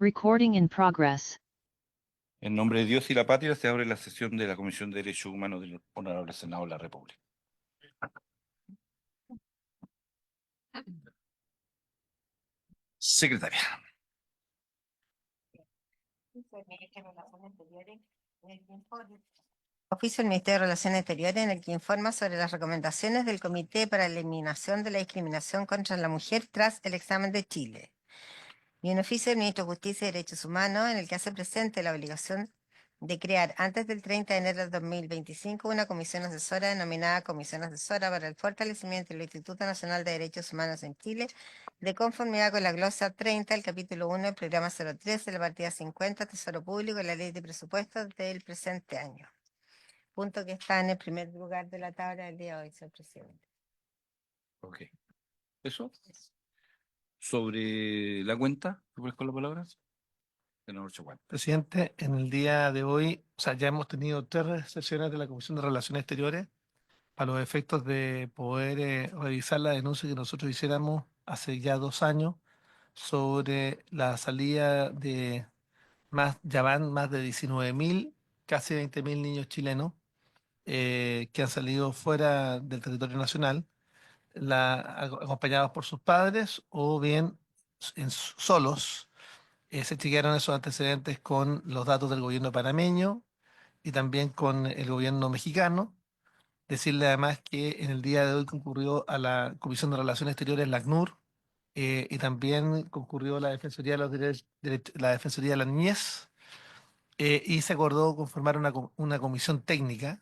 Recording in progress. En nombre de Dios y la patria se abre la sesión de la Comisión de Derechos Humanos del Honorable Senado de la República. Secretaria. Oficio del Ministerio de Relaciones Exteriores en el que informa sobre las recomendaciones del Comité para la Eliminación de la Discriminación contra la Mujer tras el examen de Chile. Y un oficio del Ministro de Justicia y Derechos Humanos en el que hace presente la obligación de crear antes del 30 de enero del 2025 una comisión asesora denominada Comisión Asesora para el Fortalecimiento del Instituto Nacional de Derechos Humanos en Chile, de conformidad con la glosa 30 del capítulo 1 del programa 03 de la partida 50 Tesoro Público y la Ley de Presupuestos del presente año. Punto que está en el primer lugar de la tabla del día de hoy, señor presidente. Ok. ¿Eso? Sobre la cuenta, ¿te pones con las palabras? Senador Chaguán. Presidente, en el día de hoy, ya hemos tenido 3 sesiones de la Comisión de Relaciones Exteriores para los efectos de poder revisar la denuncia que nosotros hiciéramos hace ya 2 años sobre la salida de ya van más de 19.000, casi 20.000 niños chilenos que han salido fuera del territorio nacional, acompañados por sus padres o bien solos. Se chequearon esos antecedentes con los datos del gobierno panameño y también con el gobierno mexicano. Decirle además que en el día de hoy concurrió a la Comisión de Relaciones Exteriores, la ACNUR, y también concurrió la Defensoría de los la Defensoría de la Niñez, y se acordó conformar una comisión técnica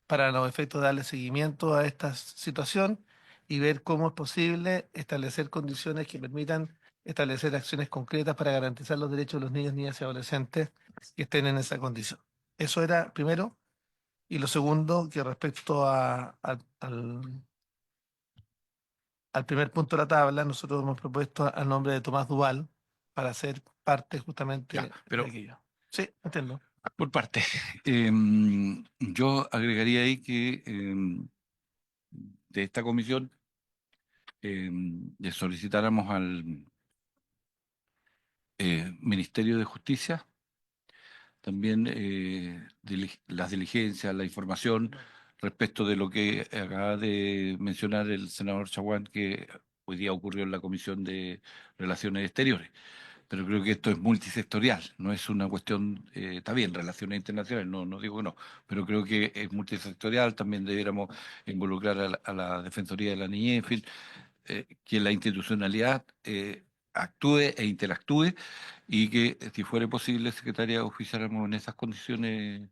para los efectos de darle seguimiento a esta situación y ver cómo es posible establecer condiciones que permitan establecer acciones concretas para garantizar los derechos de los niños, niñas y adolescentes que estén en esa condición. Eso era primero. Y lo segundo, que respecto al primer punto de la tabla, nosotros hemos propuesto al nombre de Tomás Duval para ser parte justamente Ya, pero de aquello. Sí, entiendo. por parte, yo agregaría ahí que de esta comisión le solicitáramos al Ministerio de Justicia también las diligencias, la información respecto de lo que acaba de mencionar el senador Chaguán, que hoy día ocurrió en la Comisión de Relaciones Exteriores. Pero creo que esto es multisectorial, no es una cuestión, está bien, relaciones internacionales, no digo que no, pero creo que es multisectorial, también debiéramos involucrar a la Defensoría de la Niñez, en fin, que la institucionalidad actúe e interactúe y que, si fuera posible, secretaria, oficiáramos en esas condiciones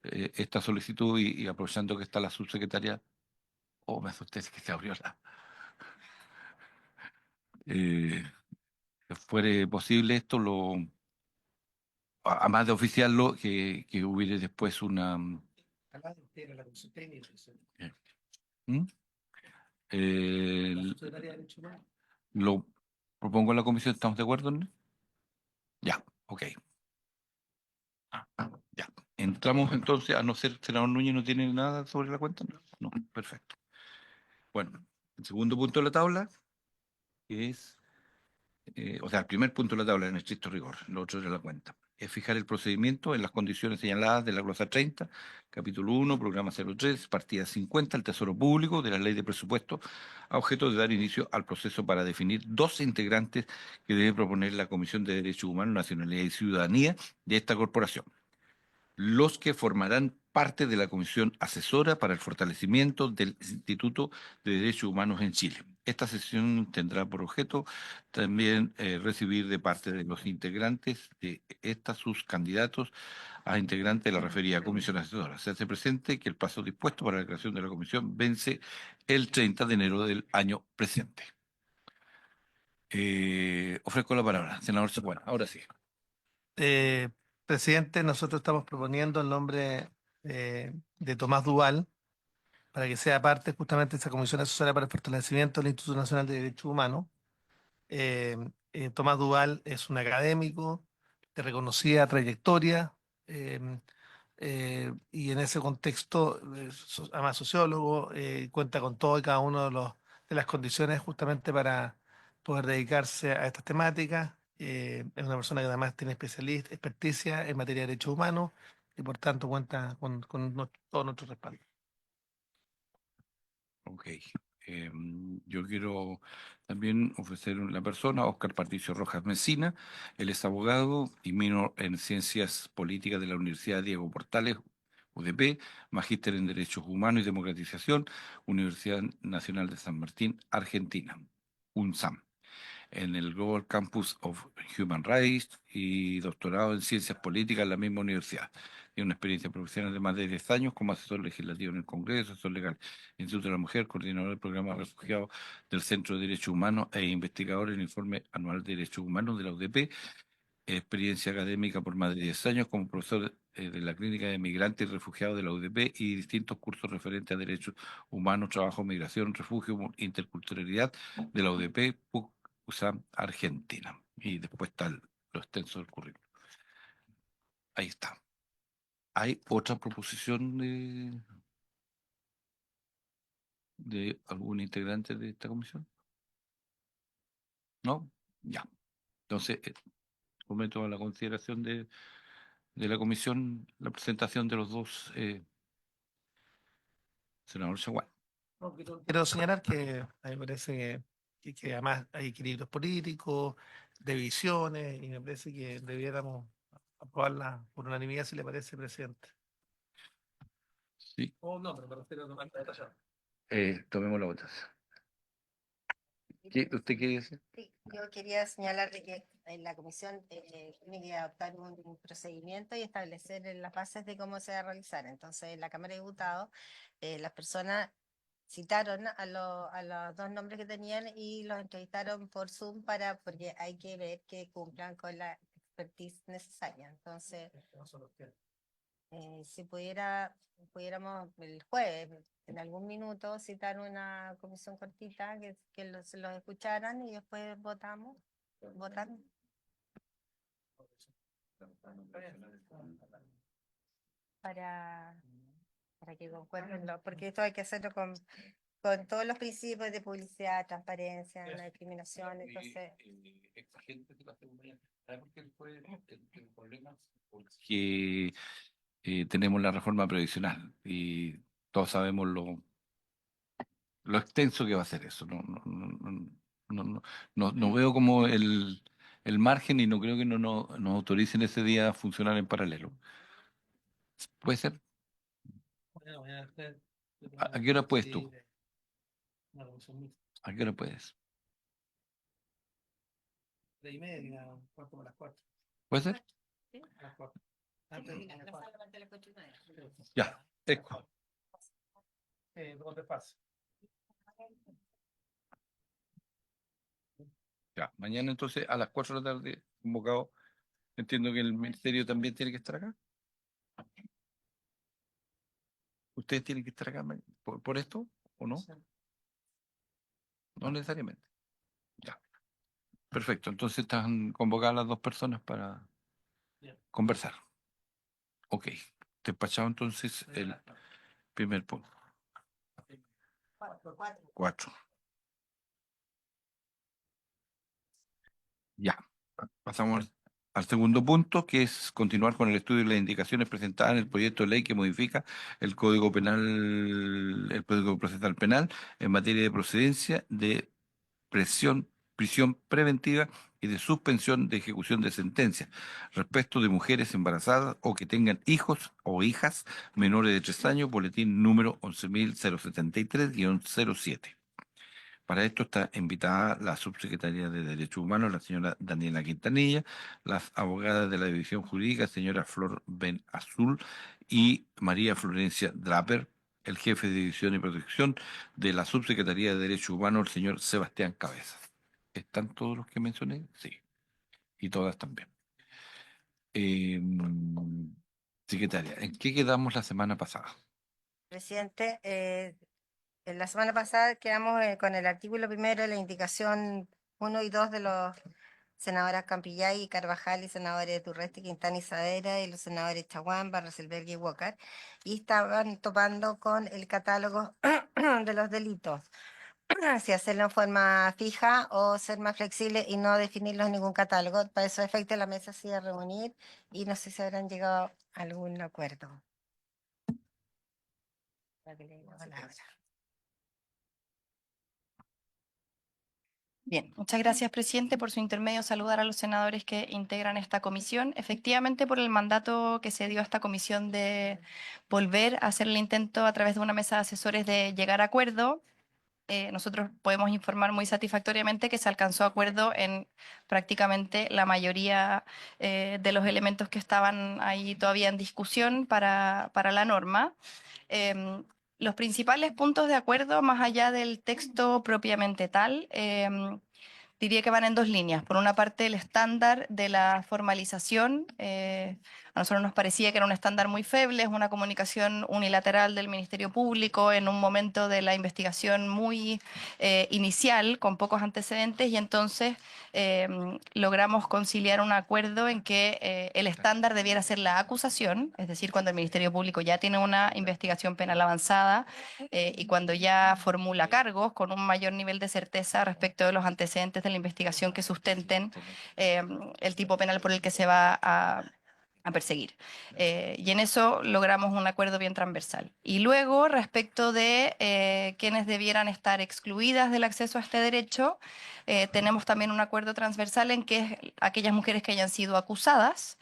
esta solicitud y aprovechando que está la subsecretaria, me asusté, es que se abrió la... eh, que fuere posible esto, además de oficiarlo, que hubiera después una... ¿Mm? Eh, lo propongo en la comisión, ¿estamos de acuerdo? ¿No? Ya, ok. Ya. Entramos entonces, a no ser, senador Núñez no tiene nada sobre la cuenta. No, perfecto. Bueno, el segundo punto de la tabla es, o sea, el primer punto de la tabla en estricto rigor, lo otro de la cuenta, es fijar el procedimiento en las condiciones señaladas de la glosa 30, capítulo 1, programa 03, partida 50, el Tesoro Público de la Ley de Presupuesto, a objeto de dar inicio al proceso para definir 12 integrantes que debe proponer la Comisión de Derechos Humanos, Nacionalidad y Ciudadanía de esta corporación, los que formarán parte de la Comisión Asesora para el Fortalecimiento del Instituto de Derechos Humanos en Chile. Esta sesión tendrá por objeto también recibir de parte de los integrantes de sus candidatos a integrantes de la referida Comisión Asesora. Se hace presente que el plazo dispuesto para la creación de la comisión vence el 30 de enero del año presente. Ofrezco la palabra, senador Chaguán. Ahora sí. Eh, Presidente, nosotros estamos proponiendo el nombre de Tomás Duval para que sea parte justamente de esa Comisión Asesora para el Fortalecimiento del Instituto Nacional de Derechos Humanos. Eh, Tomás Duval es un académico de reconocida trayectoria, eh, y en ese contexto, además sociólogo, cuenta con todo y cada uno de las condiciones justamente para poder dedicarse a estas temáticas. Es una persona que además tiene experticia en materia de derechos humanos y por tanto cuenta con todo nuestro respaldo. Ok. Yo quiero también ofrecer la persona, Óscar Patricio Rojas Mesina. Él es abogado y minor en Ciencias Políticas de la Universidad Diego Portales, UDP, magíster en Derechos Humanos y Democratización, Universidad Nacional de San Martín, Argentina, UNSAM, en el Global Campus of Human Rights y doctorado en Ciencias Políticas en la misma universidad. Tiene una experiencia profesional de más de 10 años como asesor legislativo en el Congreso, asesor legal, Instituto de la Mujer, coordinador del programa de refugiados del Centro de Derechos Humanos e investigador en el informe anual de Derechos Humanos de la UDP. Experiencia académica por más de 10 años como profesor de la Clínica de Migrantes y Refugiados de la UDP y distintos cursos referentes a derechos humanos, trabajo, migración, refugio, interculturalidad de la UDP, PUCSAM, Argentina. Y después está lo extenso del currículum. Ahí está. ¿Hay otra proposición de algún integrante de esta comisión? ¿No? Ya. Entonces, someto a la consideración de la comisión la presentación de los dos senadores Chaguán. Quiero señalar que a mí me parece que además hay equilibrios políticos, de visiones, y me parece que debiéramos aprobarla por unanimidad si le parece, presidente. Sí. Oh, no, pero me refiero a tomar la votación. Tomemos la votación. ¿Usted quiere decir? Sí, yo quería señalar de que en la comisión tiene que adoptar un procedimiento y establecer las bases de cómo se va a realizar. Entonces, en la Cámara de Diputados, las personas citaron a los dos nombres que tenían y los entrevistaron por Zoom porque hay que ver que cumplan con la expertise necesaria. Entonces, si pudiéramos el jueves, en algún minuto, citar una comisión cortita que los escucharan y después votan para, para que concuerden, porque esto hay que hacerlo con todos los principios de publicidad, transparencia, no discriminación, entonces... Exigentes de la seguridad. ¿Sabe por qué fue el problema? Porque tenemos la reforma previsional y todos sabemos lo extenso que va a ser eso. No veo como el margen y no creo que nos autoricen ese día a funcionar en paralelo. ¿Puede ser? Bueno, voy a hacer- ¿A qué hora puedes tú? Sí, una comisión mixta. ¿A qué hora puedes? 3:30, cuarto para las 4. ¿Puede ser? A las 4. Antes de las 4. Ya, eco. ¿Dónde pasa? Ya, mañana entonces a las 4 de la tarde convocado. Entiendo que el ministerio también tiene que estar acá. ¿Ustedes tienen que estar acá por esto o no? No necesariamente. Ya, perfecto. Entonces están convocadas las dos personas para Bien. conversar. Ok. Despachado entonces el primer punto. Cuatro. 4. Ya. Pasamos al segundo punto, que es continuar con el estudio y las indicaciones presentadas en el proyecto de ley que modifica el Código Penal, el Código Procesal Penal en materia de procedencia de prisión preventiva y de suspensión de ejecución de sentencias respecto de mujeres embarazadas o que tengan hijos o hijas menores de 3 años, boletín número 11.073-07. Para esto está invitada la subsecretaria de Derechos Humanos, la señora Daniela Quintanilla, las abogadas de la División Jurídica, señora Flor Ben Azul y María Florencia Draper, el jefe de División y Protección de la Subsecretaría de Derechos Humanos, el señor Sebastián Cabezas. ¿Están todos los que mencioné? Sí. Y todas también. Eh, Secretaria, ¿en qué quedamos la semana pasada? Presidente, en la semana pasada quedamos con el artículo primero de la indicación 1 y 2 de los senadores Campillay y Carvajal y senadores Turresti, Quintana y Saavedra y los senadores Chaguán, Barraselberg y Walker, y estaban topando con el catálogo de los delitos. si hacerlo en forma fija o ser más flexible y no definirlo en ningún catálogo. Para esos efectos la mesa se iba a reunir y no sé si habrán llegado a algún acuerdo. Para que le dé la palabra. Bien, muchas gracias, presidente. Por su intermedio, saludar a los senadores que integran esta comisión. Efectivamente, por el mandato que se dio a esta comisión de volver a hacer el intento a través de una mesa de asesores de llegar a acuerdo, nosotros podemos informar muy satisfactoriamente que se alcanzó acuerdo en prácticamente la mayoría de los elementos que estaban ahí todavía en discusión para la norma. Los principales puntos de acuerdo, más allá del texto propiamente tal, diría que van en dos líneas. Por una parte, el estándar de la formalización. A nosotros nos parecía que era un estándar muy feble, es una comunicación unilateral del Ministerio Público en un momento de la investigación muy inicial, con pocos antecedentes, y entonces logramos conciliar un acuerdo en que el estándar debiera ser la acusación, es decir, cuando el Ministerio Público ya tiene una investigación penal avanzada y cuando ya formula cargos con un mayor nivel de certeza respecto de los antecedentes de la investigación que sustenten el tipo penal por el que se va a perseguir. Y en eso logramos un acuerdo bien transversal. Y luego, respecto de quienes debieran estar excluidas del acceso a este derecho, tenemos también un acuerdo transversal en que aquellas mujeres que hayan sido acusadas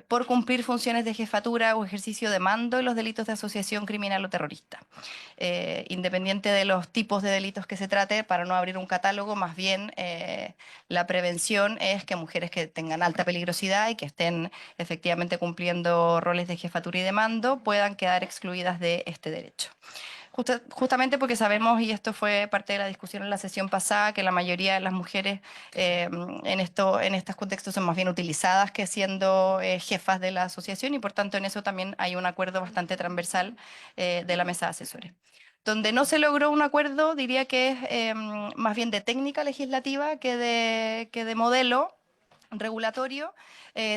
por cumplir funciones de jefatura o ejercicio de mando en los delitos de asociación criminal o terrorista. Independiente de los tipos de delitos que se trate, para no abrir un catálogo, más bien la prevención es que mujeres que tengan alta peligrosidad y que estén efectivamente cumpliendo roles de jefatura y de mando puedan quedar excluidas de este derecho. Justamente porque sabemos, y esto fue parte de la discusión en la sesión pasada, que la mayoría de las mujeres en estos contextos son más bien utilizadas que siendo jefas de la asociación, y por tanto en eso también hay un acuerdo bastante transversal de la mesa de asesores. Donde no se logró un acuerdo, diría que es más bien de técnica legislativa que de modelo regulatorio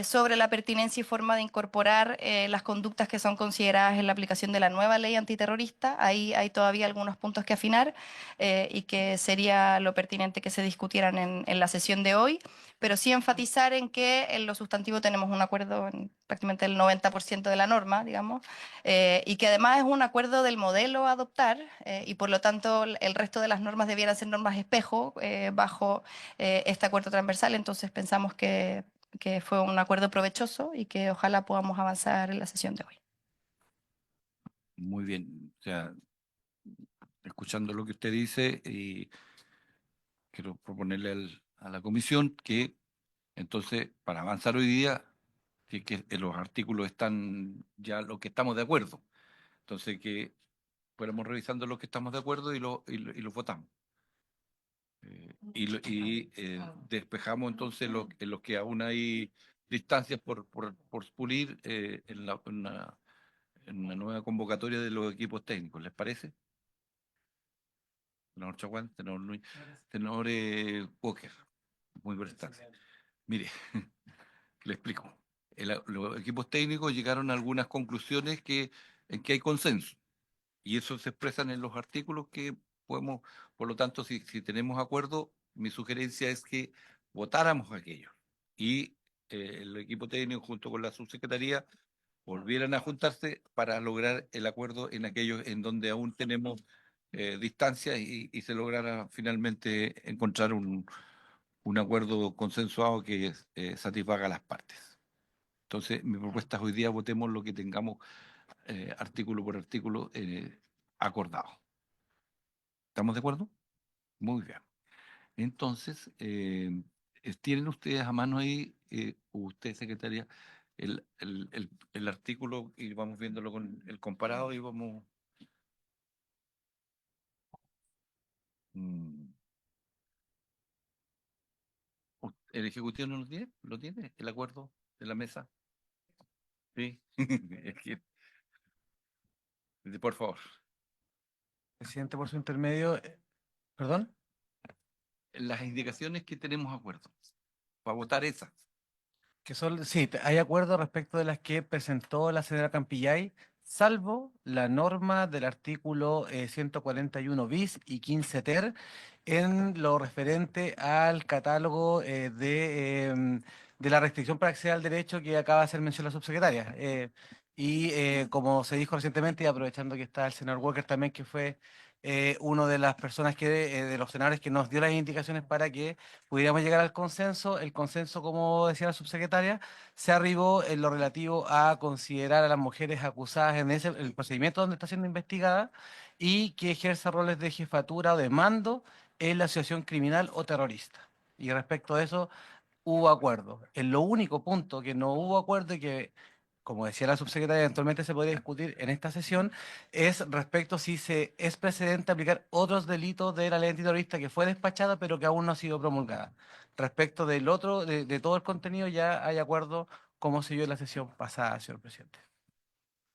sobre la pertinencia y forma de incorporar las conductas que son consideradas en la aplicación de la nueva ley antiterrorista. Ahí hay todavía algunos puntos que afinar y que sería lo pertinente que se discutieran en la sesión de hoy, pero sí enfatizar en que en lo sustantivo tenemos un acuerdo en prácticamente el 90% de la norma, digamos, y que además es un acuerdo del modelo a adoptar y por lo tanto el resto de las normas debieran ser normas espejo bajo este acuerdo transversal. Entonces pensamos que fue un acuerdo provechoso y que ojalá podamos avanzar en la sesión de hoy. Muy bien. O sea, escuchando lo que usted dice, y quiero proponerle a la comisión que entonces, para avanzar hoy día, que los artículos están ya lo que estamos de acuerdo. Entonces, que fuéramos revisando lo que estamos de acuerdo y lo votamos. Despejamos entonces en lo que aún hay distancias por pulir en una nueva convocatoria de los equipos técnicos. ¿Les parece? Senador Chaguán, senador Núñez, senador Walker. Muy buenas tardes. Mire, le explico. Los equipos técnicos llegaron a algunas conclusiones en que hay consenso. Y eso se expresan en los artículos que podemos, por lo tanto, si tenemos acuerdo, mi sugerencia es que votáramos aquello. Y el equipo técnico junto con la subsecretaría volvieran a juntarse para lograr el acuerdo en aquellos en donde aún tenemos distancia y se lograra finalmente encontrar un acuerdo consensuado que satisfaga a las partes. Entonces, mi propuesta es hoy día votemos lo que tengamos artículo por artículo acordado. ¿Estamos de acuerdo? Muy bien. Entonces, ¿tienen ustedes a mano ahí, usted, secretaria, el artículo y vamos viéndolo con el comparado y vamos... mm, ¿El Ejecutivo no lo tiene? ¿Lo tiene? ¿El acuerdo de la mesa? Sí. Es que, por favor. Presidente, por su intermedio, perdón, Las indicaciones que tenemos acuerdo. Para votar esas. que son, sí, hay acuerdo respecto de las que presentó la señora Campillay, salvo la norma del artículo 141 bis y 15 ter en lo referente al catálogo de la restricción para acceder al derecho que acaba de hacer mención la subsecretaria. Como se dijo recientemente, y aprovechando que está el senador Walker también, que fue uno de las personas de los senadores que nos dio las indicaciones para que pudiéramos llegar al consenso. El consenso, como decía la subsecretaria, se arribó en lo relativo a considerar a las mujeres acusadas en el procedimiento donde está siendo investigada y que ejerza roles de jefatura o de mando en la asociación criminal o terrorista. Y respecto a eso, hubo acuerdo. En lo único punto que no hubo acuerdo y que, como decía la subsecretaria, eventualmente se podría discutir en esta sesión, es respecto si es precedente aplicar otros delitos de la ley antiterrorista que fue despachada pero que aún no ha sido promulgada. Respecto del otro, de todo el contenido, ya hay acuerdo como se vio en la sesión pasada, señor presidente.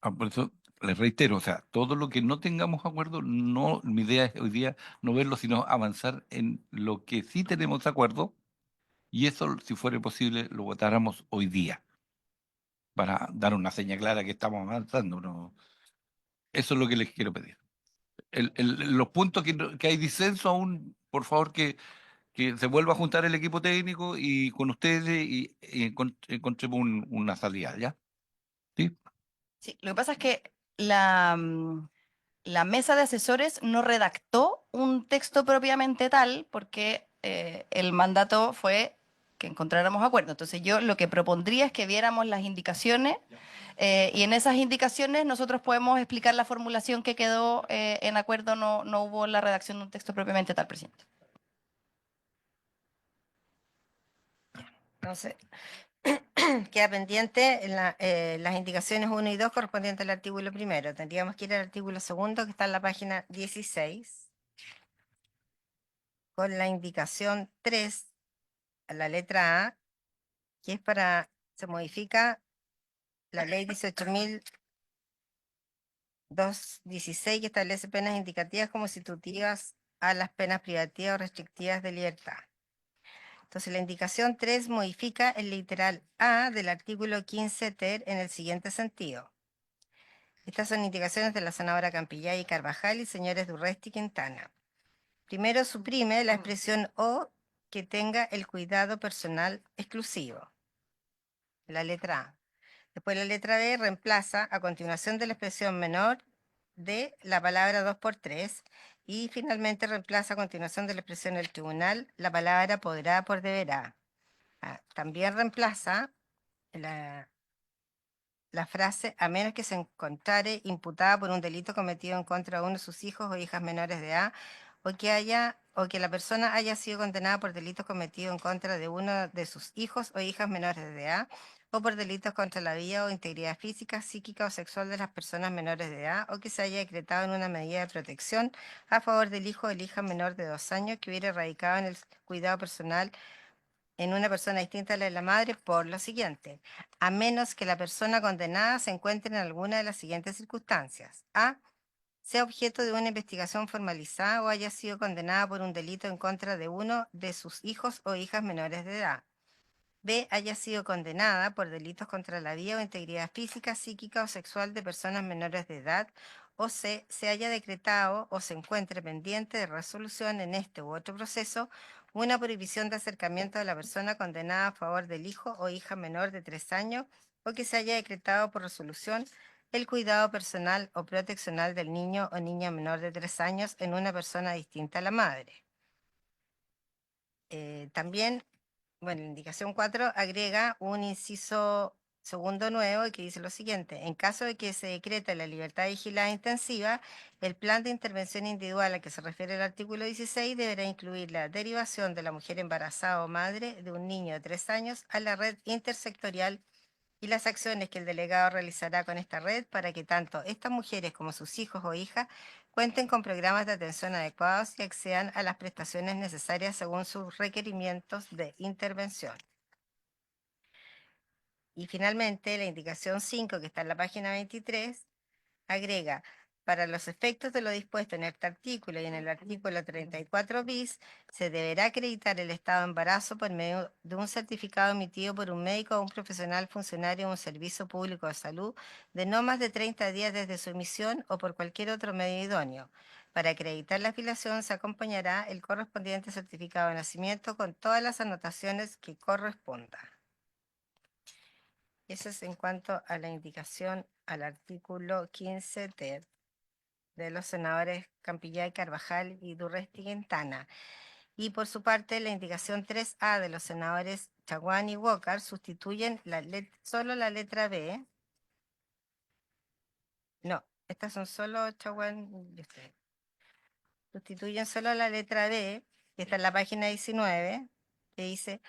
Por eso les reitero, o sea, todo lo que no tengamos acuerdo, no, mi idea es hoy día no verlo, sino avanzar en lo que sí tenemos acuerdo, y eso, si fuera posible, lo votáramos hoy día, para dar una señal clara que estamos avanzando, ¿no? Eso es lo que les quiero pedir. Los puntos que hay disenso aún, por favor, que se vuelva a juntar el equipo técnico y con ustedes y encontremos una salida, ¿ya? ¿Sí? Sí, lo que pasa es que la mesa de asesores no redactó un texto propiamente tal porque el mandato fue que encontráramos acuerdo. Entonces yo lo que propondría es que viéramos las indicaciones y en esas indicaciones nosotros podemos explicar la formulación que quedó en acuerdo, no hubo la redacción de un texto propiamente tal, presidente. Entonces, queda pendiente las indicaciones 1 y 2 correspondientes al artículo primero. Tendríamos que ir al artículo segundo, que está en la página 16, con la indicación 3, a la letra A, que es se modifica la ley 18.216, que establece penas indicativas como sustitutivas a las penas privativas o restrictivas de libertad. Entonces, la indicación 3 modifica el literal A del artículo 15 ter en el siguiente sentido. Estas son indicaciones de la senadora Campillay y Carvajal y señores Durresti y Quintana. Primero, suprime la expresión o que tenga el cuidado personal exclusivo. La letra A. Después la letra B reemplaza a continuación de la expresión menor de la palabra 2x3 y finalmente reemplaza a continuación de la expresión del tribunal la palabra podrá por deberá. También reemplaza la frase a menos que se encontrare imputada por un delito cometido en contra de uno de sus hijos o hijas menores de edad o que la persona haya sido condenada por delitos cometidos en contra de uno de sus hijos o hijas menores de edad o por delitos contra la vida o integridad física, psíquica o sexual de las personas menores de edad o que se haya decretado en una medida de protección a favor del hijo o la hija menor de 2 años que hubiera radicado en el cuidado personal en una persona distinta a la de la madre por lo siguiente, a menos que la persona condenada se encuentre en alguna de las siguientes circunstancias. A, sea objeto de una investigación formalizada o haya sido condenada por un delito en contra de uno de sus hijos o hijas menores de edad. B, haya sido condenada por delitos contra la vida o integridad física, psíquica o sexual de personas menores de edad. O C, se haya decretado o se encuentre pendiente de resolución en este u otro proceso una prohibición de acercamiento de la persona condenada a favor del hijo o hija menor de 3 años o que se haya decretado por resolución el cuidado personal o proteccional del niño o niña menor de 3 años en una persona distinta a la madre. También, bueno, la indicación 4 agrega un inciso segundo nuevo que dice lo siguiente: en caso de que se decrete la libertad vigilada intensiva, el plan de intervención individual al que se refiere el artículo 16 deberá incluir la derivación de la mujer embarazada o madre de un niño de 3 años a la red intersectorial y las acciones que el delegado realizará con esta red para que tanto estas mujeres como sus hijos o hijas cuenten con programas de atención adecuados y accedan a las prestaciones necesarias según sus requerimientos de intervención. Y finalmente, la indicación 5, que está en la página 23, agrega: Para los efectos de lo dispuesto en este artículo y en el artículo 34 bis, se deberá acreditar el estado de embarazo por medio de un certificado emitido por un médico o un profesional funcionario de un servicio público de salud de no más de 30 días desde su emisión o por cualquier otro medio idóneo. Para acreditar la afiliación se acompañará el correspondiente certificado de nacimiento con todas las anotaciones que correspondan. Eso es en cuanto a la indicación al artículo 15 ter de los senadores Campillay, Carvajal y Durresti Quintana. Y por su parte, la indicación 3A de los senadores Chaguán y Walker sustituyen solo la letra B. No, estas son solo Chaguán y ustedes. Sustituyen solo la letra B, que está en la página 19, que dice: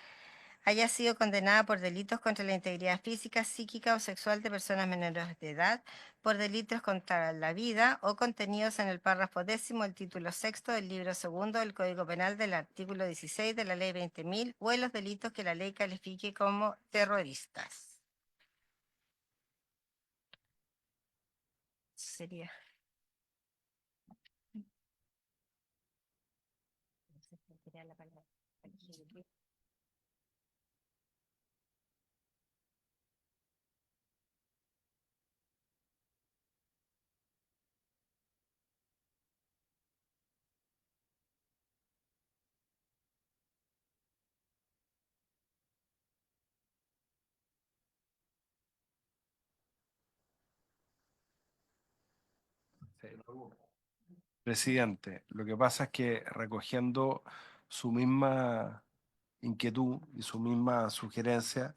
haya sido condenada por delitos contra la integridad física, psíquica o sexual de personas menores de edad, por delitos contra la vida o contenidos en el párrafo 10º del título 6º del libro 2º del Código Penal del artículo 16 de la Ley 20.000 o en los delitos que la ley califique como terroristas. Sería. Presidente, lo que pasa es que recogiendo su misma inquietud y su misma sugerencia,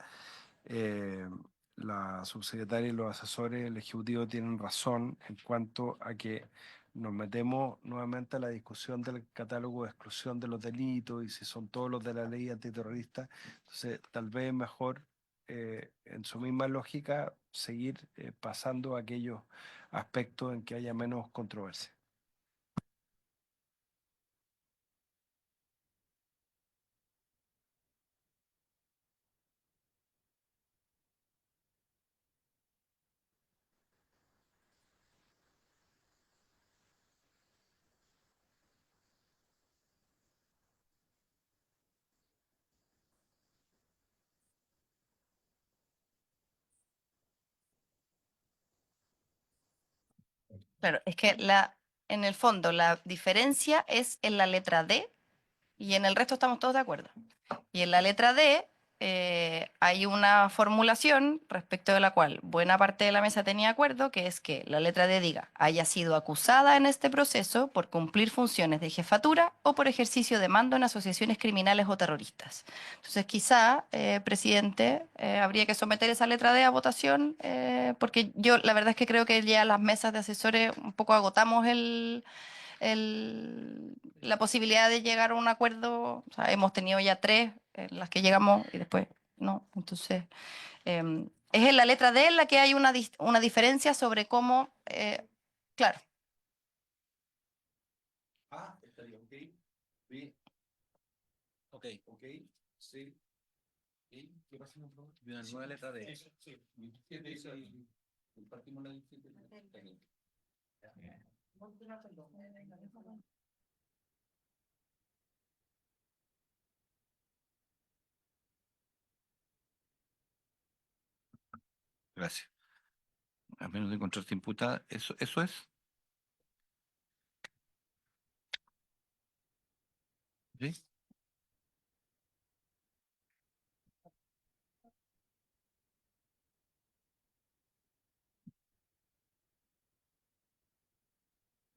eh, la subsecretaria y los asesores del Ejecutivo tienen razón en cuanto a que nos metemos nuevamente a la discusión del catálogo de exclusión de los delitos y si son todos los de la ley antiterrorista. Entonces, tal vez es mejor, en su misma lógica, seguir pasando a aquellos aspectos en que haya menos controversia. Claro, es que en el fondo la diferencia es en la letra D y en el resto estamos todos de acuerdo. Y en la letra D hay una formulación respecto de la cual buena parte de la mesa tenía acuerdo, que es que la letra D diga haya sido acusada en este proceso por cumplir funciones de jefatura o por ejercicio de mando en asociaciones criminales o terroristas. Entonces quizá, presidente, habría que someter esa letra D a votación, porque yo la verdad es que creo que ya las mesas de asesores un poco agotamos la posibilidad de llegar a un acuerdo. O sea, hemos tenido ya tres en las que llegamos y después no. Entonces, es en la letra D en la que hay una diferencia sobre cómo, claro, Ah, estaría ok. B, Ok. ok. C, ¿y qué pasa con el otro? Y una nueva letra D. Eso, sí. 17 y compartimos la 17. Gracias. A menos de encontrarse imputada, eso es. ¿Sí?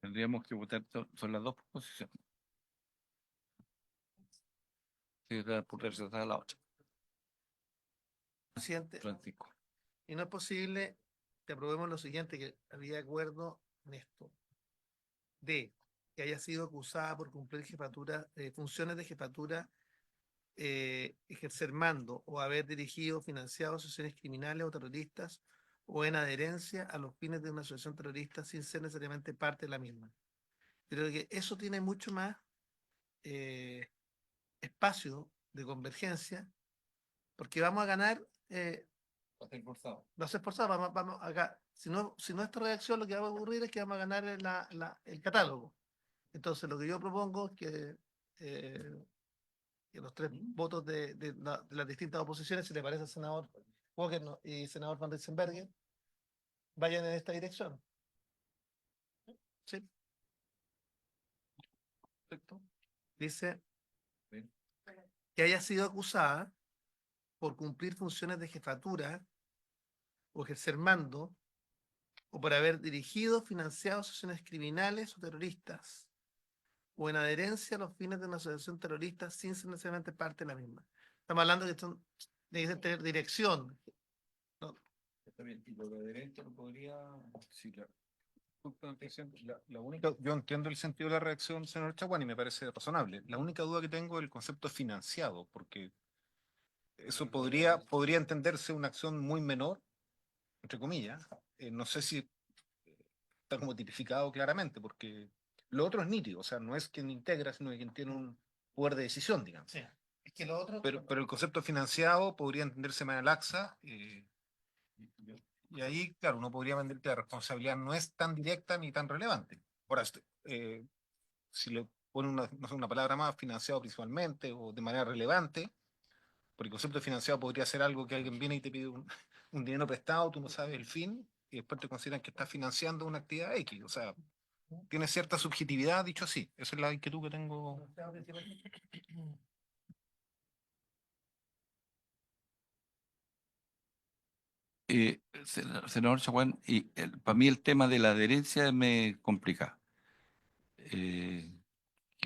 Tendríamos que votar son las dos proposiciones. Sí, por rechazar la otra. Presidente, Francisco. y no es posible que aprobemos lo siguiente, que había acuerdo en esto. D, que haya sido acusada por cumplir funciones de jefatura, ejercer mando o haber dirigido o financiado asociaciones criminales o terroristas o en adherencia a los fines de una asociación terrorista sin ser necesariamente parte de la misma. Creo que eso tiene mucho más espacio de convergencia, porque vamos a ganar, Va a ser forzado. va a ser forzado, vamos acá. si no esta redacción, lo que va a ocurrir es que vamos a ganar el catálogo. Entonces, lo que yo propongo es que los tres votos de las distintas oposiciones, si le parece al senador Walker y senador Van Riesenberger, vayan en esta dirección. ¿Sí? Perfecto. Dice Bien. que haya sido acusada por cumplir funciones de jefatura o ejercer mando, o por haber dirigido, financiado asociaciones criminales o terroristas, o en adherencia a los fines de una asociación terrorista sin ser necesariamente parte de la misma. Estamos hablando de que debe tener dirección. ¿No? Está bien. Y lo de adherente no podría. Sí, claro. Disculpa, presidente, la única, yo entiendo el sentido de la reacción, señor Chaguán, y me parece razonable. La única duda que tengo es el concepto financiado, porque eso podría entenderse una acción muy menor, entre comillas. No sé si está como tipificado claramente, porque lo otro es nítido, o sea, no es quien integra, sino quien tiene un poder de decisión, digamos. Sí. Es que lo otro. Pero el concepto financiado podría entenderse más laxa. Y ahí, claro, uno podría vender que la responsabilidad no es tan directa ni tan relevante. Ahora, si le pone una, no sé, una palabra más, financiado principalmente o de manera relevante, porque el concepto de financiado podría ser algo que alguien viene y te pide un dinero prestado, tú no sabes el fin, y después te consideran que estás financiando una actividad X. O sea, tiene cierta subjetividad, dicho así. Esa es la inquietud que tengo. Senador Chaguán, y para mí el tema de la adherencia me complica. Que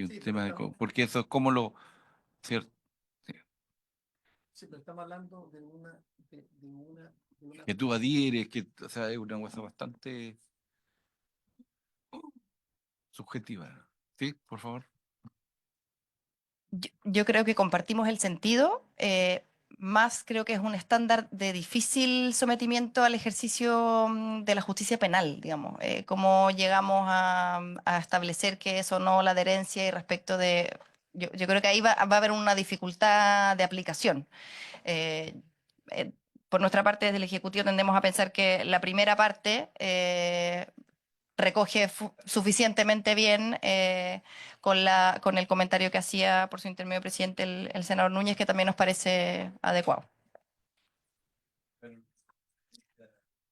un Sí, pero tema estamos- porque eso es como lo, ¿cierto? Sí. Sí, pero estamos hablando de una Que tú adhieres, que, o sea, es una cosa bastante subjetiva. ¿Sí? Por favor. Yo creo que compartimos el sentido, más creo que es un estándar de difícil sometimiento al ejercicio de la justicia penal, digamos. Cómo llegamos a establecer que es o no la adherencia y respecto de... Yo creo que ahí va a haber una dificultad de aplicación. Eh, eh, por nuestra parte, desde el Ejecutivo tendemos a pensar que la primera parte recoge suficientemente bien con el comentario que hacía por su intermedio presidente el senador Núñez, que también nos parece adecuado.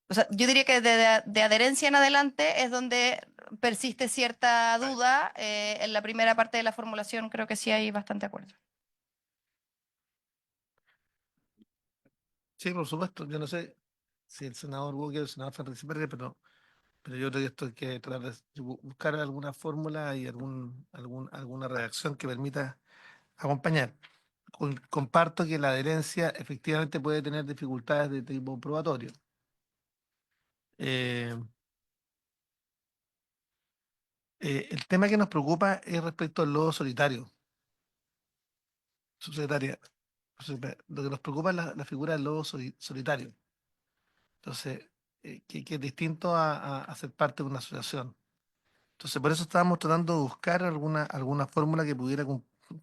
O sea, yo diría que de adherencia en adelante es donde persiste cierta duda. En la primera parte de la formulación creo que sí hay bastante acuerdo. Sí, por supuesto. Yo no sé si el senador Walker o el senador Ferrer, pero yo creo que esto hay que tratar de buscar alguna fórmula y alguna redacción que permita acompañar. Comparto que la adherencia efectivamente puede tener dificultades de tipo probatorio. Eh, el tema que nos preocupa es respecto al lobo solitario, subsecretaria. Lo que nos preocupa es la figura del lobo solitario. Entonces, que es distinto a ser parte de una asociación. Entonces, por eso estábamos tratando de buscar alguna fórmula que pudiera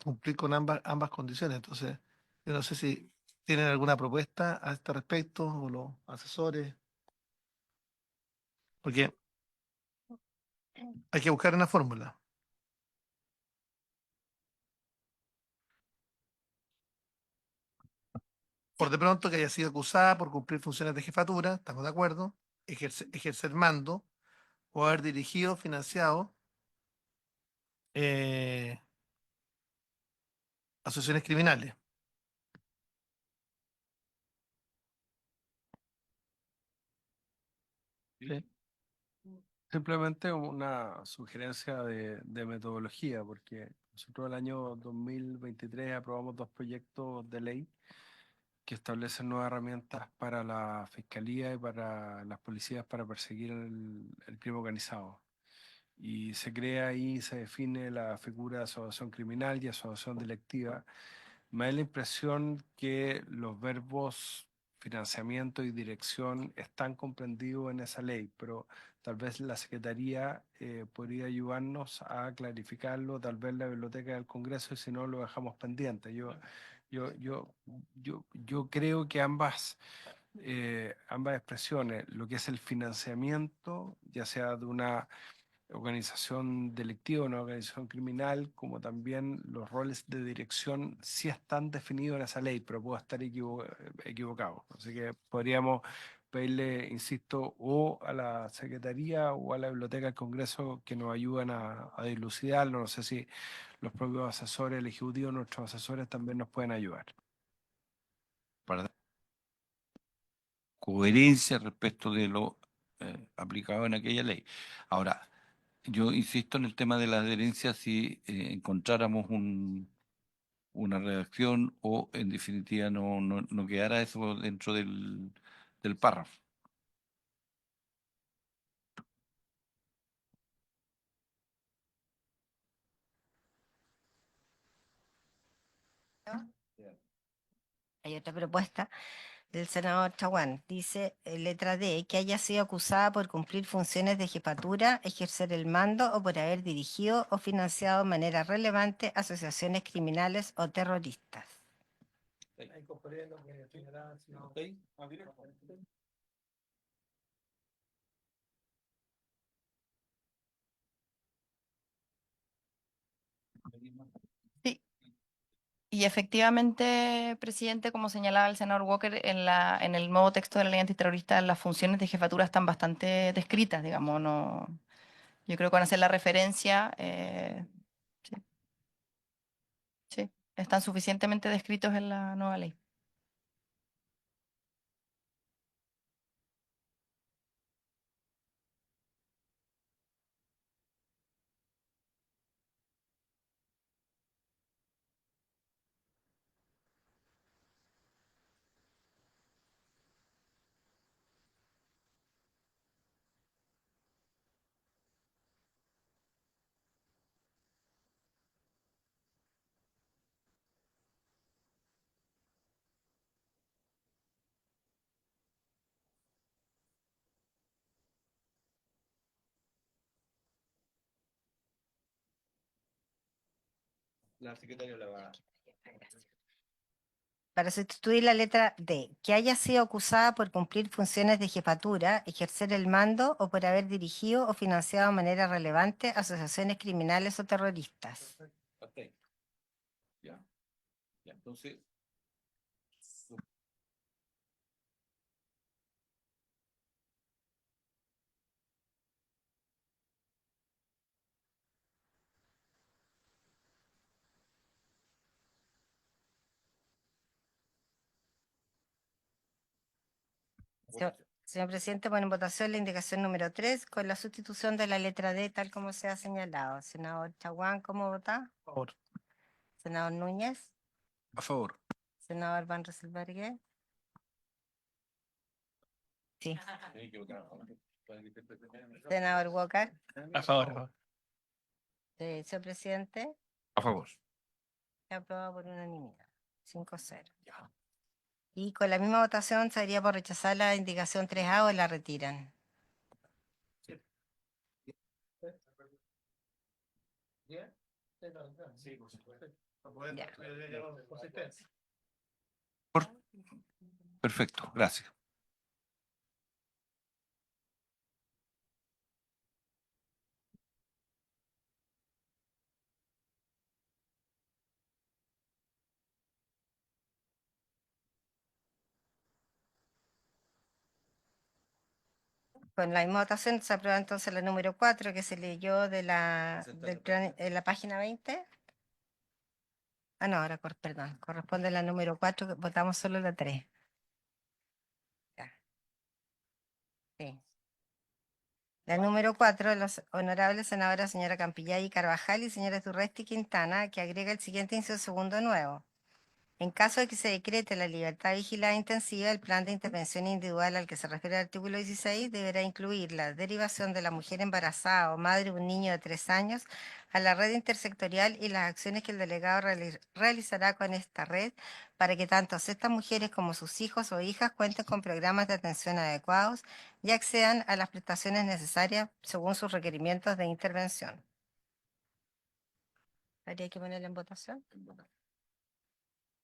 cumplir con ambas condiciones. Entonces, yo no sé si tienen alguna propuesta a este respecto o los asesores, porque hay que buscar una fórmula. Por de pronto que haya sido acusada por cumplir funciones de jefatura, estamos de acuerdo, ejercer mando o haber dirigido, financiado eh, asociaciones criminales. Sí. Simplemente una sugerencia de metodología, porque nosotros el año 2023 aprobamos dos proyectos de ley que establecen nuevas herramientas para la fiscalía y para las policías para perseguir el crimen organizado. Y se crea ahí, se define la figura de asociación criminal y asociación delictiva. Me da la impresión que los verbos financiamiento y dirección están comprendidos en esa ley, pero tal vez la Secretaría podría ayudarnos a clarificarlo, tal vez la Biblioteca del Congreso, y si no lo dejamos pendiente. Yo creo que ambas ambas expresiones, lo que es el financiamiento, ya sea de una organización delictiva, una organización criminal, como también los roles de dirección sí están definidos en esa ley, pero puedo estar equivocado. Así que podríamos pedirle, insisto, o a la Secretaría o a la Biblioteca del Congreso que nos ayuden a dilucidarlo. No sé si los propios asesores, el Ejecutivo, nuestros asesores también nos pueden ayudar. Para dar coherencia respecto de lo aplicado en aquella ley. Ahora, yo insisto en el tema de la adherencia si encontráramos una redacción o en definitiva no quedara eso dentro del párrafo. Hay otra propuesta del senador Chaguán. Dice, letra D, que haya sido acusada por cumplir funciones de jefatura, ejercer el mando o por haber dirigido o financiado de manera relevante asociaciones criminales o terroristas. Sí. Y efectivamente, presidente, como señalaba el senador Walker, en el nuevo texto de la ley antiterrorista, las funciones de jefatura están bastante descritas, digamos, no. Yo creo que con hacer la referencia, sí, sí, están suficientemente descritos en la nueva ley. La secretaria la va. Para sustituir la letra D, que haya sido acusada por cumplir funciones de jefatura, ejercer el mando o por haber dirigido o financiado de manera relevante asociaciones criminales o terroristas. Ok. Ya. Ya. Entonces, Señor presidente, pone en votación la indicación número 3 con la sustitución de la letra D tal como se ha señalado. Senador Chaguán, ¿cómo vota? Por favor. Senador Núñez, A favor. senador Van Rieselberghe. Sí. me he equivocado. Senador Walker. A favor. Señor presidente, A favor. se aprobado por unanimidad. 5-0. Y con la misma votación se haría por rechazar la indicación 3A o la retiran. Perfecto, gracias. Con la misma votación se aprueba entonces la número 4 que se leyó de del plan, en la página 20. Ah, no, ahora, perdón, corresponde a la número 4, que votamos solo la 3. Ya. Sí. La número 4, los honorables senadoras señora Campillay y Carvajal y señora Turresti Quintana, que agrega el siguiente inciso segundo nuevo. En caso de que se decrete la libertad vigilada intensiva, el plan de intervención individual al que se refiere el artículo 16 deberá incluir la derivación de la mujer embarazada o madre de un niño de 3 años a la red intersectorial y las acciones que el delegado realizará con esta red para que tanto estas mujeres como sus hijos o hijas cuenten con programas de atención adecuados y accedan a las prestaciones necesarias según sus requerimientos de intervención. ¿Habría que ponerla en votación?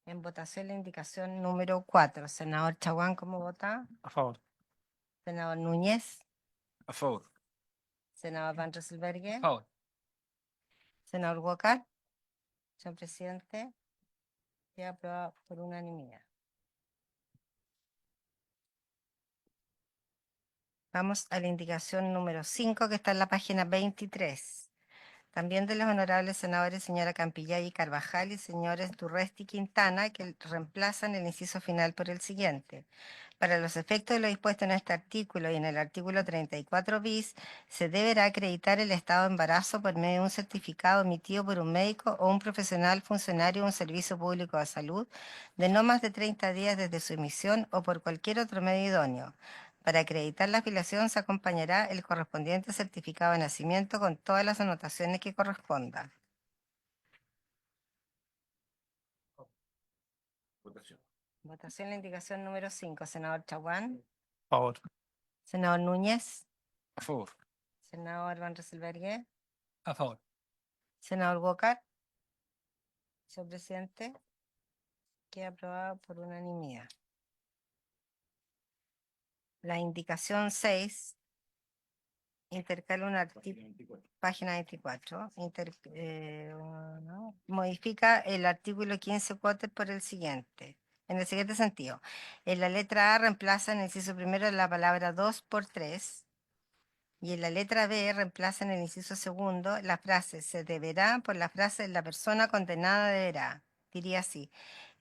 En votación la indicación número 4. Senador Chaguán, ¿cómo vota? A favor. Senador Núñez. A favor. Senador Van Rysselberghe. favor. Senador Walker. Señor presidente. Queda aprobado por unanimidad. Vamos a la indicación número 5 que está en la página 23. También de los honorables senadores señora Campillay y Carvajal y señores Durresti y Quintana, que reemplazan el inciso final por el siguiente. Para los efectos de lo dispuesto en este artículo y en el artículo 34 bis, se deberá acreditar el estado de embarazo por medio de un certificado emitido por un médico o un profesional funcionario de un servicio público de salud de no más de 30 días desde su emisión o por cualquier otro medio idóneo. Para acreditar la afiliación se acompañará el correspondiente certificado de nacimiento con todas las anotaciones que correspondan. Votación. Votación en la indicación número 5. Senador Chaguán. A favor. Senador Núñez. A favor. Senador Van Rysselberghe. A favor. Senador Walker. Señor presidente. Queda aprobado por unanimidad. La indicación 6 intercala un artículo, página 24, modifica el artículo 15 quater por el siguiente, en el siguiente sentido. En la letra A reemplaza en el inciso primero la palabra 2 por 3 y en la letra B reemplaza en el inciso segundo la frase se deberá por la frase la persona condenada deberá. Diría así: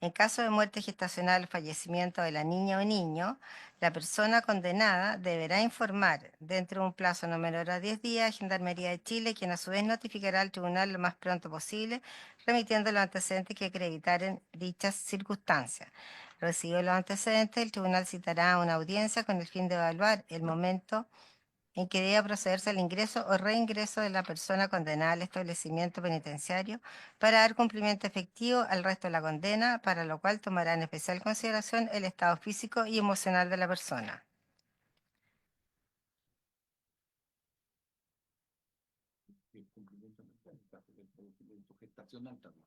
en caso de muerte gestacional o fallecimiento de la niña o niño, la persona condenada deberá informar dentro de un plazo no menor a 10 días a Gendarmería de Chile, quien a su vez notificará al tribunal lo más pronto posible, remitiendo los antecedentes que acreditaren dichas circunstancias. Recibidos los antecedentes, el tribunal citará una audiencia con el fin de evaluar el momento en que deba procederse al ingreso o reingreso de la persona condenada al establecimiento penitenciario para dar cumplimiento efectivo al resto de la condena, para lo cual tomará en especial consideración el estado físico y emocional de la persona. El cumplimiento mental, en caso del procedimiento gestacional también.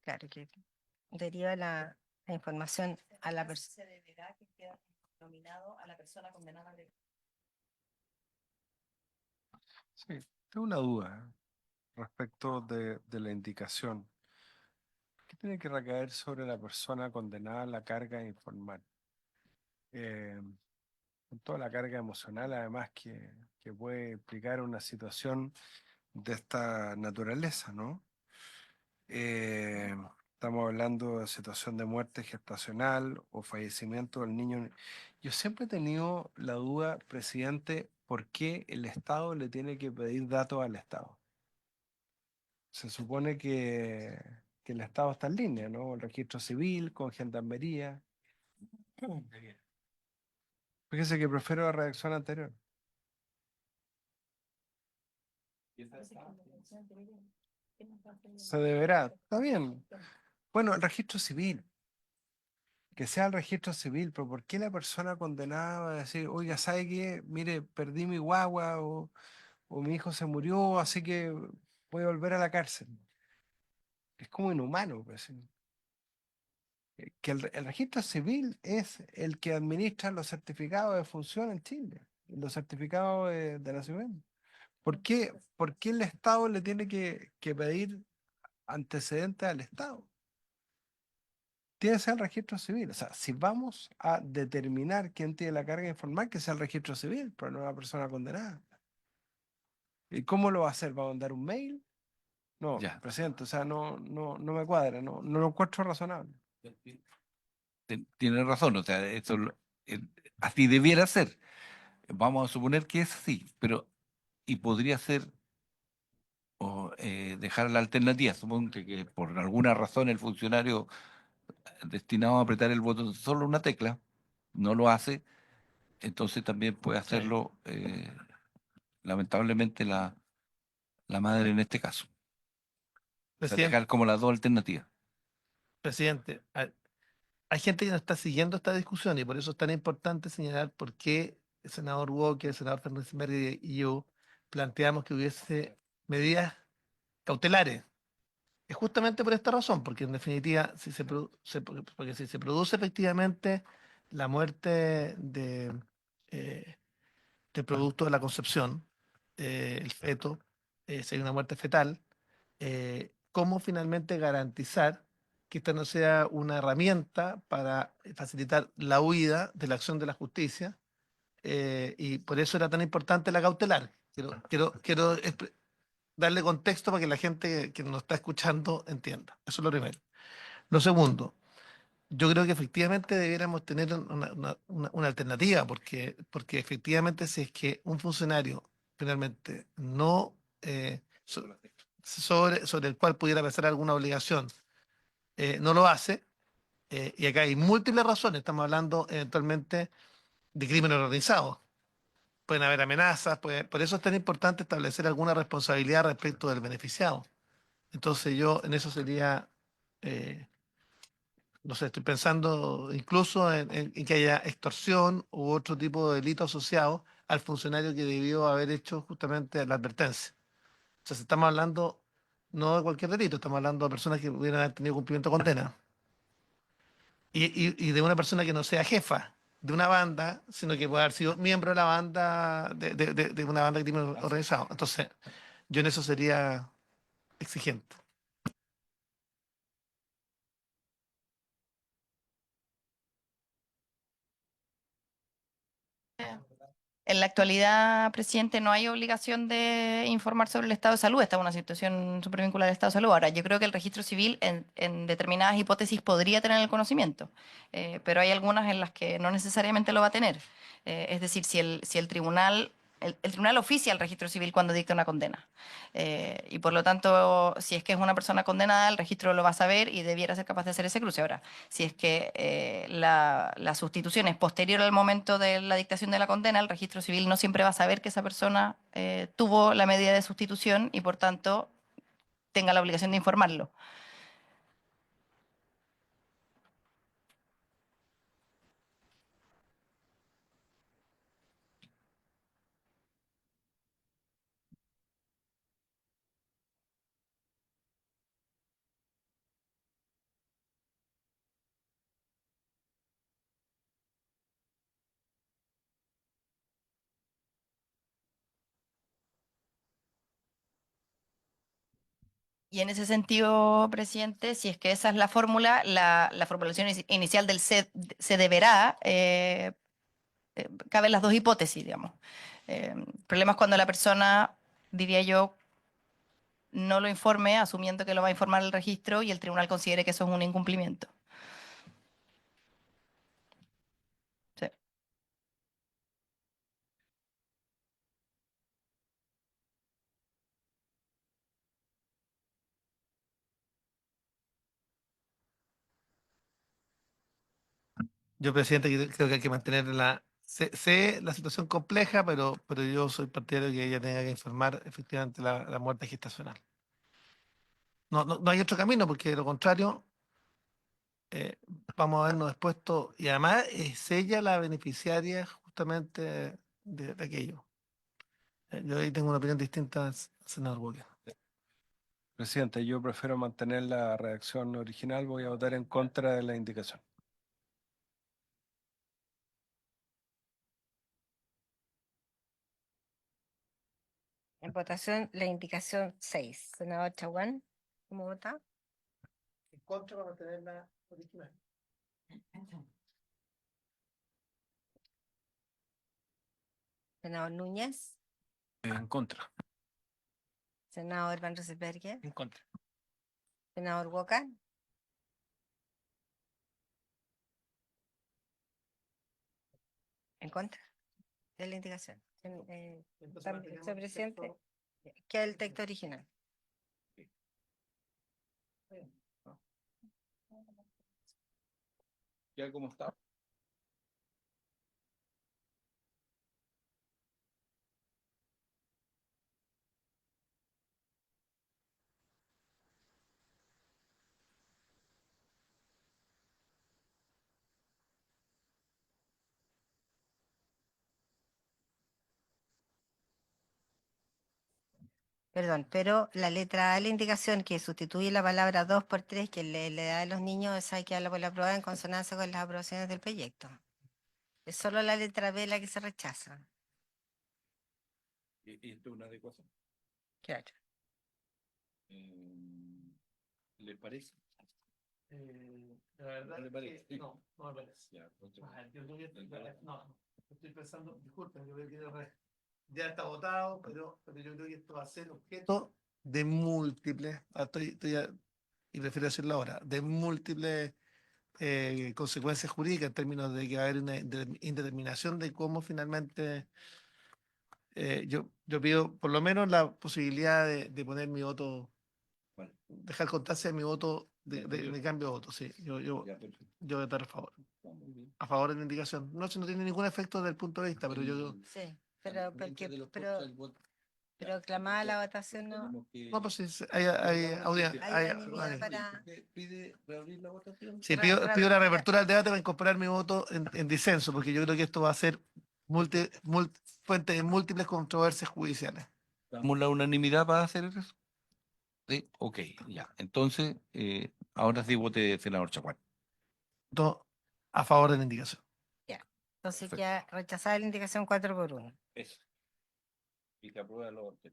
Claro que deriva la información a la persona. Se deberá que quede nominado a la persona condenada. Sí, tengo una duda respecto de la indicación. ¿Qué tiene que recaer sobre la persona condenada a la carga de informar? Con toda la carga emocional, además, que puede implicar una situación de esta naturaleza, ¿no? Eh, Estamos hablando de situación de muerte gestacional o fallecimiento del niño. Yo siempre he tenido la duda, presidente, ¿por qué el Estado le tiene que pedir datos al Estado? Se supone que el Estado está en línea, ¿no? El registro civil, con gendarmería. Fíjese que prefiero la redacción anterior. Se deberá, está bien. Bueno, el registro civil, que sea el registro civil, pero ¿por qué la persona condenada va a decir, oiga, ¿sabe qué? Mire, perdí mi guagua o mi hijo se murió, así que voy a volver a la cárcel? Es como inhumano, pues. ¿Sí? Que el registro civil es el que administra los certificados de función en Chile, los certificados de nacimiento. Por qué el Estado le tiene que pedir antecedentes al Estado? Tiene que ser el registro civil. O sea, si vamos a determinar quién tiene la carga informal, que sea el registro civil, pero no una persona condenada. ¿Y cómo lo va a hacer? ¿Va a mandar un mail? No, Ya. presidente, o sea, no me cuadra, no lo encuentro razonable. Tiene razón, o sea, eh, así debiera ser. Vamos a suponer que es así, pero y podría ser o dejar la alternativa. Supongo que por alguna razón el funcionario destinado a apretar el botón solo una tecla no lo hace, entonces también puede hacerlo lamentablemente la madre en este caso. O sea, Presidente, dejar como las dos alternativas. presidente, hay gente que no está siguiendo esta discusión y por eso es tan importante señalar por qué el senador Walker, el senador Fernández Mery y yo planteamos que hubiese medidas cautelares es justamente por esta razón, porque en definitiva, si porque si se produce efectivamente la muerte eh, del producto de la concepción, el feto, si hay una muerte fetal, ¿cómo finalmente garantizar que esta no sea una herramienta para facilitar la huida de la acción de la justicia? Y por eso era tan importante la cautelar. Quiero darle contexto para que la gente que nos está escuchando entienda. Eso es lo primero. Lo segundo, yo creo que efectivamente debiéramos tener una alternativa, porque efectivamente si es que un funcionario finalmente no sobre el cual pudiera pasar alguna obligación, no lo hace, y acá hay múltiples razones, estamos hablando eventualmente de crimen organizado. Pueden haber amenazas, por eso es tan importante establecer alguna responsabilidad respecto del beneficiado. Entonces yo en eso sería, eh, no sé, estoy pensando incluso en que haya extorsión u otro tipo de delito asociado al funcionario que debió haber hecho justamente la advertencia. O sea, si estamos hablando no de cualquier delito, estamos hablando de personas que pudieran haber tenido cumplimiento de condena. Y de una persona que no sea jefa de una banda, sino que pueda haber sido miembro de la banda, de una banda de crimen organizado. Entonces, yo en eso sería exigente. En la actualidad, presidente, no hay obligación de informar sobre el estado de salud. Esta es una situación súper vinculada al estado de salud. Ahora, yo creo que el registro civil en determinadas hipótesis podría tener el conocimiento, pero hay algunas en las que no necesariamente lo va a tener. Es decir, si el tribunal, el tribunal oficia al registro civil cuando dicta una condena. Y por lo tanto, si es que es una persona condenada, el registro lo va a saber y debiera ser capaz de hacer ese cruce. Ahora, si es que la sustitución es posterior al momento de la dictación de la condena, el registro civil no siempre va a saber que esa persona tuvo la medida de sustitución y por tanto tenga la obligación de informarlo. Y en ese sentido, presidente, si es que esa es la fórmula, la formulación inicial del se deberá, caben las dos hipótesis, digamos. El problema es cuando la persona, diría yo, no lo informe, asumiendo que lo va a informar el registro y el tribunal considere que eso es un incumplimiento. Sí. Yo, presidente, creo que hay que mantenerla. Sé la situación compleja, pero yo soy partidario de que ella tenga que informar efectivamente la muerte gestacional. No hay otro camino, porque de lo contrario, eh, vamos a vernos expuestos. Y además es ella la beneficiaria justamente de aquello. Yo ahí tengo una opinión distinta al senador Walker. Presidente, yo prefiero mantener la redacción original. Voy a votar en contra de la indicación. En votación, la indicación 6. Senador Chaguán, ¿cómo vota? En contra para mantenerla original. Senador Núñez, En contra. senador Van Rieselberghe, En contra. senador Walker, en contra de la indicación. Señor presidente, ¿qué es el texto original? Ya como está. Perdón, pero la letra A de la indicación que sustituye la palabra 2 por 3 que le da a los niños, esa hay que darla por la aprobada en consonancia con las aprobaciones del proyecto. Es solo la letra B la que se rechaza. Y esto es una adecuación. Claro. ¿Le parece? La verdad ¿No le parece? Sí. no me parece. Ya, entonces, Yo creo que no, estoy pensando, disculpen, yo creo que ya está votado, pero yo creo que esto va a ser objeto de múltiples, y prefiero decirlo ahora, de múltiples consecuencias jurídicas en términos de que va a haber una indeterminación de cómo finalmente yo pido por lo menos la posibilidad de poner mi voto, Vale. dejar constancia de mi voto de cambio de voto, sí, ya, perfecto. yo voy a estar Está muy bien. a favor de la indicación. No, si no tiene ningún efecto desde el punto de vista, pero yo Sí, pero, Dentro de los pero, votos, el voto- pero ya, aclamada la entonces, votación no. tenemos que- no, pues sí, hay audiencia. Hay unanimidad para. ¿Usted pide reabrir la votación? Sí, Ra- pido la ra- reapertura del debate para incorporar mi voto en disenso, porque yo creo que esto va a ser fuente de múltiples controversias judiciales. ¿Damos la unanimidad para hacer eso? Sí, ok, ya. Entonces, ahora sí vote, senador Chacuán. Voto a favor de la indicación. Ya. Entonces Perfecto. queda rechazada la indicación 4 por 1. Eso. Y se aprueba lo otro.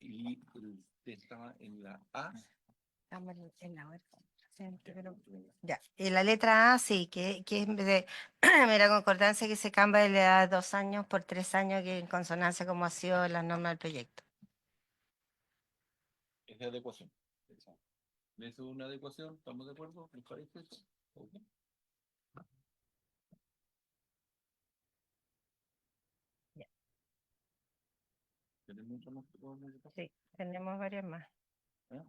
Y usted estaba en la A. Estamos en la hora. Ya. Y la letra A, sí, que en vez de mera concordancia que se cambia de la edad de 2 años por 3 años, que en consonancia como ha sido la norma del proyecto. Es de adecuación. Exacto. ¿Es una adecuación? ¿Estamos de acuerdo? ¿Les parece eso? Ok. Ya. ¿Tenemos otra más que podamos votar? Sí, tenemos varias más. ¿Ah?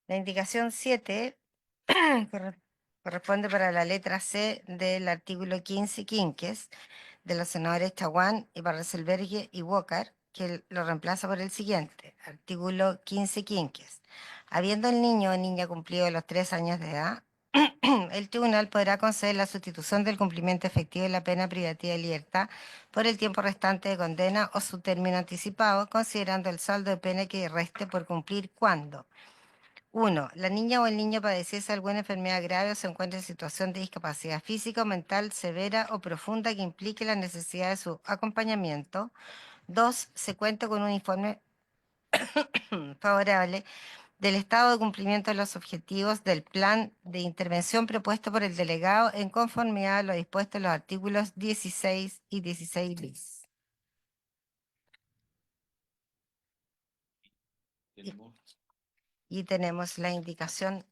La indicación 7 corresponde para la letra C del artículo 15 quinques de los senadores Chaguán y Barreselbergue y Walker, que lo reemplaza por el siguiente, artículo 15 quinques. Habiendo el niño o niña cumplido los 3 años de edad, el tribunal podrá conceder la sustitución del cumplimiento efectivo de la pena privativa de libertad por el tiempo restante de condena o su término anticipado, considerando el saldo de pena que reste por cumplir cuando 1. La niña o el niño padeciese alguna enfermedad grave o se encuentra en situación de discapacidad física o mental severa o profunda que implique la necesidad de su acompañamiento. 2. Se cuenta con un informe favorable del estado de cumplimiento de los objetivos del plan de intervención propuesto por el delegado en conformidad a lo dispuesto en los artículos 16 y 16 bis. Tenemos Y tenemos la indicación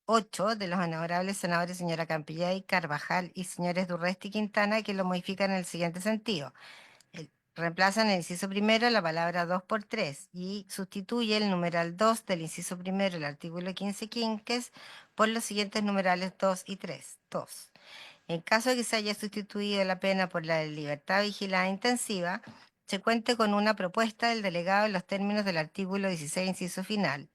8 de los honorables senadores señora Campillay, Carvajal y señores Durresti y Quintana, que lo modifican en el siguiente sentido. Reemplazan el inciso primero la palabra 2 por 3 y sustituye el numeral 2 del inciso primero del artículo 15 quinques por los siguientes numerales 2 y 3. 2. En caso de que se haya sustituido la pena por la de libertad vigilada intensiva, se cuente con una propuesta del delegado en los términos del artículo 16, inciso final.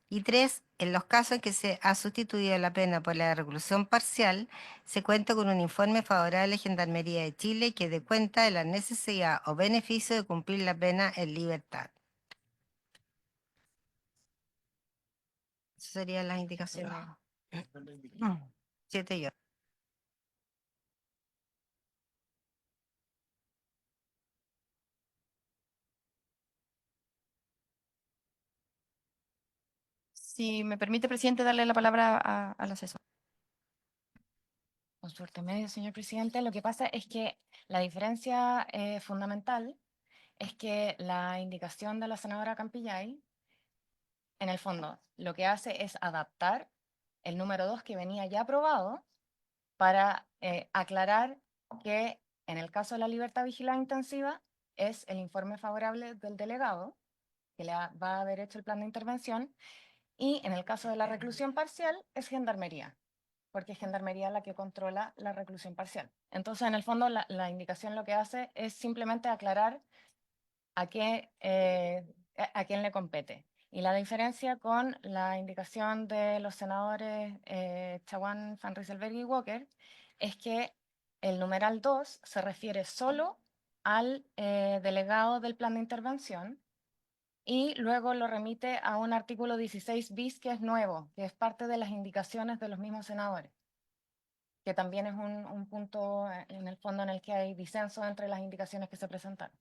Y 3, en los casos en que se ha sustituido la pena por la de reclusión parcial, se cuenta con un informe favorable de Gendarmería de Chile que dé cuenta de la necesidad o beneficio de cumplir la pena en libertad. Esas serían las indicaciones. 7 y 8. Si me permite, presidente, darle la palabra al asesor. Con suerte medio, señor presidente. Lo que pasa es que la diferencia fundamental es que la indicación de la senadora Campillay, en el fondo, lo que hace es adaptar el número 2 que venía ya aprobado para aclarar que en el caso de la libertad vigilada intensiva es el informe favorable del delegado, que va a haber hecho el plan de intervención, y en el caso de la reclusión parcial es Gendarmería, porque es Gendarmería la que controla la reclusión parcial. Entonces, en el fondo, la indicación lo que hace es simplemente aclarar a quién le compete. Y la diferencia con la indicación de los senadores Chaguán, Van Rysselberghe y Walker es que el numeral 2 se refiere solo al delegado del plan de intervención y luego lo remite a un artículo 16 bis que es nuevo, que es parte de las indicaciones de los mismos senadores, que también es un punto en el fondo en el que hay disenso entre las indicaciones que se presentaron.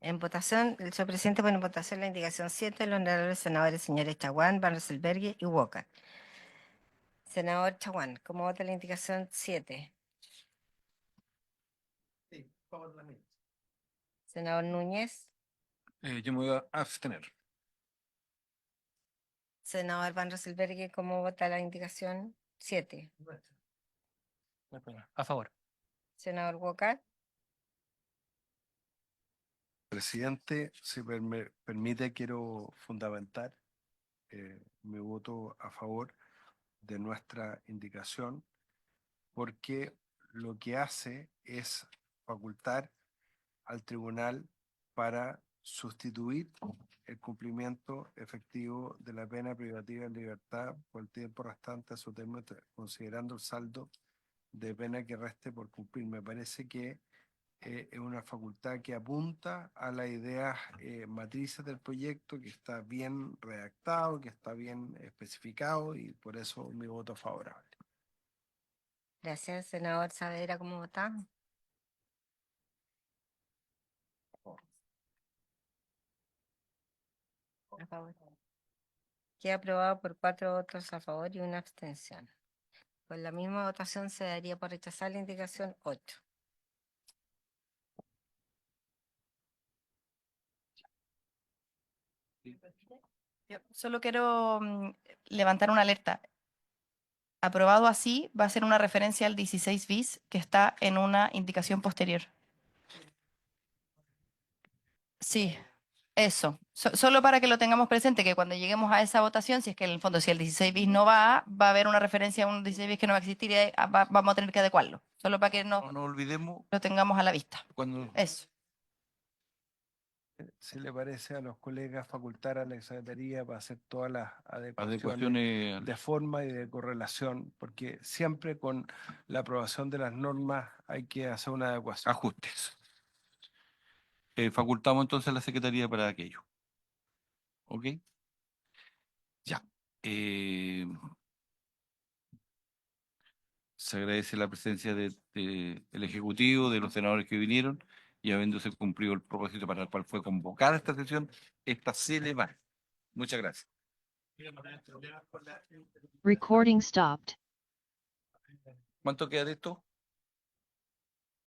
En votación, el señor presidente pone en votación la indicación 7 de los honorables senadores señores Chaguán, Van Rysselberghe y Walker. Senador Chaguán, ¿cómo vota la indicación 7? Senador Núñez, Yo me voy a abstener. senador Van Rysselberghe, ¿cómo vota la indicación 7? A favor. Senador Walker, Presidente, si me permite, quiero fundamentar mi voto a favor de nuestra indicación, porque lo que hace es facultar al tribunal para sustituir el cumplimiento efectivo de la pena privativa de libertad por el tiempo restante a su término, considerando el saldo de pena que reste por cumplir. Me parece que es una facultad que apunta a las ideas matrices del proyecto, que está bien redactado, que está bien especificado, y por eso mi voto favorable. gracias. Senador Saavedra, ¿cómo vota? A favor. Queda aprobado por 4 votos a favor y una abstención. Con la misma votación se daría por rechazar la indicación 8. Yo solo quiero levantar una alerta. Aprobado así, va a ser una referencia al 16 bis que está en una indicación posterior. Sí, eso. Solo para que lo tengamos presente, que cuando lleguemos a esa votación, si es que en el fondo, si el 16 bis no va a haber una referencia a un 16 bis que no va a existir y ahí vamos a tener que adecuarlo. Solo para que No nos olvidemos lo tengamos a la vista. cuando Eso. Si le parece a los colegas facultar a la Secretaría para hacer todas las adecuaciones adecuaciones de forma y de correlación, porque siempre con la aprobación de las normas hay que hacer una adecuación. ajustes. Facultamos entonces a la Secretaría para aquello. ¿Ok? Ya. Se agradece la presencia del Ejecutivo, de los senadores que vinieron, y habiéndose cumplido el propósito para el cual fue convocada esta sesión, esta se le va. Muchas gracias. Recording stopped. ¿Cuánto queda de esto?